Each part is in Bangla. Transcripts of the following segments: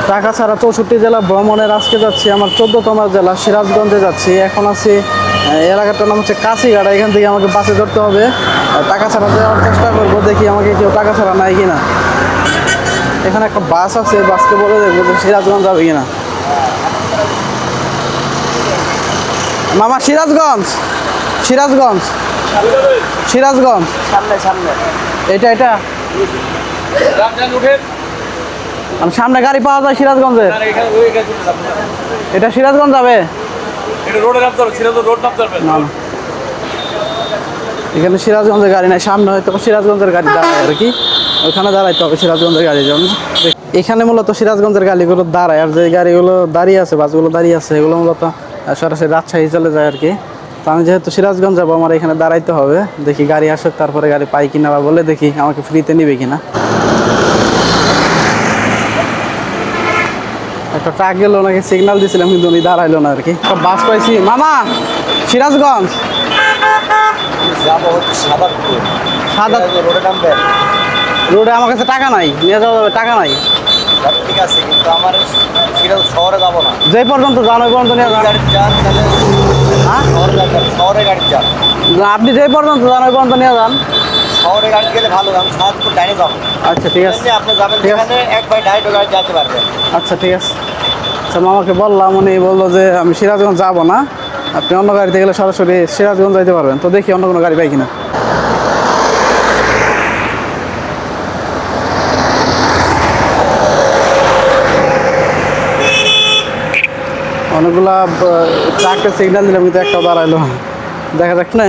ঢাকা ছাড়া 64 জেলা ভ্রমণের আজকে যাচ্ছি আমার 14তম জেলা সিরাজগঞ্জে যাচ্ছি। এখন আছি এলাকাটার নাম হচ্ছে কাশিঘাটা। এখান থেকে আমাকে বাসে ধরতে হবে। টাকা ছাড়া যাওয়ার চেষ্টা করবো, দেখি আমাকে কেউ টাকা ছাড়া নাই কিনা। এখানে একটা বাস আছে, বাসকে বলে দেখবো যে সিরাজগঞ্জ যাবে কিনা। মামা সিরাজগঞ্জ, সিরাজগঞ্জ, সিরাজগঞ্জ সামনে সামনে এটা এটা সামনে গাড়ি পাওয়া যায় সিরাজগঞ্জে। এটা সিরাজগঞ্জ যাবে না, এখানে সিরাজগঞ্জের গাড়ি নাই। সামনে হয়তো সিরাজগঞ্জের গাড়ি দাঁড়ায় আর কি, ওইখানে দাঁড়াইতে হবে সিরাজগঞ্জের গাড়ির জন্য। এখানে মূলত সিরাজগঞ্জের গাড়িগুলো দাঁড়ায়, আর যে গাড়িগুলো দাঁড়িয়ে আছে, বাসগুলো দাঁড়িয়ে আছে, এগুলো মূলত সরাসরি রাজশাহী চলে যায় আর কি। তো আমি যেহেতু সিরাজগঞ্জ যাবো, আমার এখানে দাঁড়াইতে হবে। দেখি গাড়ি আসুক, তারপরে গাড়ি পাই কিনা, বা বলে দেখি আমাকে ফ্রিতে নিবে কিনা। একটা ট্রাক গেল, ওনাকে সিগন্যাল দিয়েছিলাম কিন্তু উনি দাঁড়াইলো না আর কি। বাস পাইছি মামা, সিরাজগঞ্জ সাদা রোডে। আমার কাছে টাকা নাই, নিয়ে যাওয়া যাবে, টাকা নাই। ঠিক আছে, কিন্তু আমার শহরে যাবো না। যে পর্যন্ত যান ওই পর্যন্ত নিয়ে যান। হ্যাঁ, শহরে গাড়ি যান, আপনি যে পর্যন্ত যান ওই পর্যন্ত নিয়ে যান। শহরে গাড়ি গেলে ভালো, আমি সাহায্য ডাইনে যাবো। আচ্ছা ঠিক আছে, আপনি যাবেন সেখানে একবার ডাইরেক্ট গাড়ি যেতে পারবেন। আচ্ছা ঠিক আছে। আচ্ছা মামাকে বললাম, উনি বললো যে আমি সিরাজগঞ্জ যাবো না, আপনি অন্য গাড়িতে গেলে সরাসরি সিরাজগঞ্জ যাইতে পারবেন। তো দেখি অন্য কোনো গাড়ি পাই কিনা। অনেকগুলা ট্রাককে সিগন্যাল দিলাম কিন্তু একটাও দাঁড়াইলো, দেখা যাক না।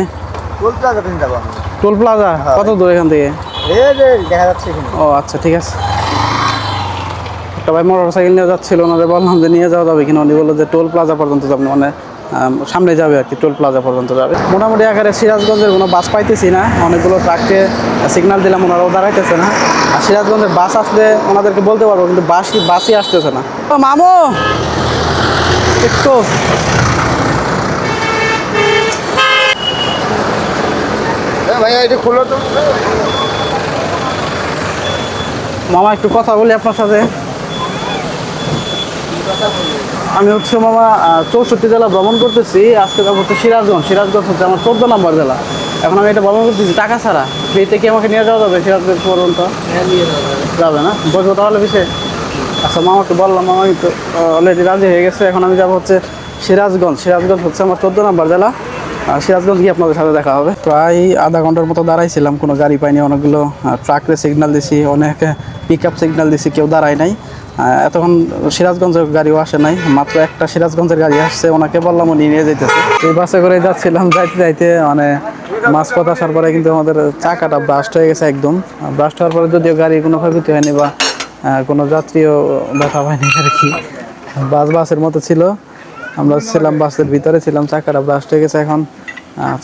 টোল প্লাজা দিন যাবো। টোল প্লাজা কত দূর এখান থেকে? দেখা যাচ্ছে এখানে। ও আচ্ছা ঠিক আছে। একটা ভাই মোটর সাইকেল নিয়ে যাচ্ছিল, ওনাদের বললাম যে নিয়ে যাওয়া যাবে কিনা। উনি বললো যে টোল প্লাজা পর্যন্ত যাবেন, মানে সামনে যাবে আর কি, টোল প্লাজা পর্যন্ত যাবে। মোটামুটি আকারে সিরাজগঞ্জের কোনো বাস পাইতেছি না। অনেকগুলো ট্রাককে সিগন্যাল দিলাম, ওনারাও দাঁড়াইতেছে না। আর সিরাজগঞ্জের বাস আসলে ওনাদেরকে বলতে পারবো, কিন্তু বাসই আসতেছে না। মামু একটু ভাইয়া এটা খুললো তো। মামা একটু কথা বলি আপনার সাথে। আমি হচ্ছে মামা 64 জেলা ভ্রমণ করতেছি। আজকে যাবো হচ্ছে সিরাজগঞ্জ। সিরাজগঞ্জ হচ্ছে আমার 14 নম্বর জেলা। এখন আমি এটা ভ্রমণ করতেছি টাকা ছাড়া। ফ্রিতে কি আমাকে নিয়ে যাওয়া যাবে সিরাজগঞ্জ পর্যন্ত? যাবে না, বসবো তাহলে বিষয়ে। আচ্ছা মামাকে বললাম, মামা তো অলরেডি রাজি হয়ে গেছে। এখন আমি যাবো হচ্ছে সিরাজগঞ্জ। সিরাজগঞ্জ হচ্ছে আমার 14 নম্বর জেলা। সিরাজগঞ্জ গিয়ে আপনাদের সাথে দেখা হবে। প্রায় আধা ঘন্টার মতো দাঁড়াইছিলাম, কোনো গাড়ি পাইনি। অনেকগুলো ট্রাকরে সিগন্যাল দিছি, অনেকে পিক আপ সিগন্যাল দিছি, কেউ দাঁড়ায় নাই। এতক্ষণ সিরাজগঞ্জের গাড়িও আসে নাই, মাত্র একটা সিরাজগঞ্জের গাড়ি আসছে। ওনাকে বললাম, উনি নিয়ে যেতেছে। এই বাসে করে যাচ্ছিলাম, যাইতে যাইতে মানে মাঝপথ আসার পরে কিন্তু আমাদের চাকাটা ব্রাস্ট হয়ে গেছে একদম। ব্রাস্ট হওয়ার পরে যদিও গাড়ি কোনো ক্ষয়ক্ষতি হয়নি বা কোনো যাত্রীও ব্যথা পায়নি আর কি। বাসের মতো ছিল, আমরা ছিলাম বাসের ভিতরে ছিলাম। চাকাটা ব্রাস্ট হয়ে গেছে। এখন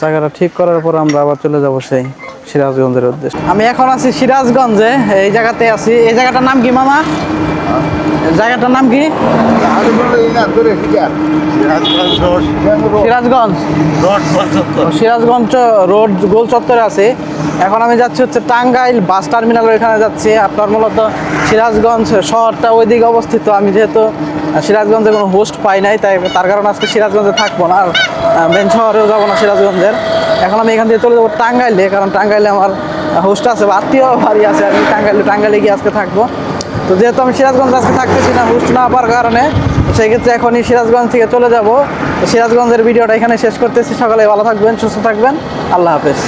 চাকাটা ঠিক করার পর আমরা আবার চলে যাব সেই সিরাজগঞ্জের উদ্দেশ্যে। আমি এখন আছি সিরাজগঞ্জে, এই জায়গাতে আছি। এই জায়গাটার নাম কি মামা? জায়গাটার নাম কি? সিরাজগঞ্জ সিরাজগঞ্জ রোড গোল চত্বরে আছে। এখন আমি যাচ্ছি হচ্ছে টাঙ্গাইল বাস টার্মিনাল, ওইখানে যাচ্ছি। আপনার মূলত সিরাজগঞ্জ শহরটা ওইদিকে অবস্থিত। আমি যেহেতু সিরাজগঞ্জে কোনো হোস্ট পাই নাই, তাই তার কারণে আজকে সিরাজগঞ্জে থাকবো না, আর মেন শহরেও যাবো না সিরাজগঞ্জের। এখন আমি এখান থেকে চলে যাবো টাঙ্গাইলে, কারণ টাঙ্গাইলে আমার হোস্ট আছে বা আত্মীয় বাড়ি আছে। আমি টাঙ্গাইলে গিয়ে আজকে থাকবো। তো যেহেতু আমি সিরাজগঞ্জ আজকে থাকতেছি না হোস্ট না পাওয়ার কারণে, সেই ক্ষেত্রে এখনই সিরাজগঞ্জ থেকে চলে যাব। সিরাজগঞ্জের ভিডিওটা এখানে শেষ করতেছি। সকালে ভালো থাকবেন, সুস্থ থাকবেন, আল্লাহ হাফেজ।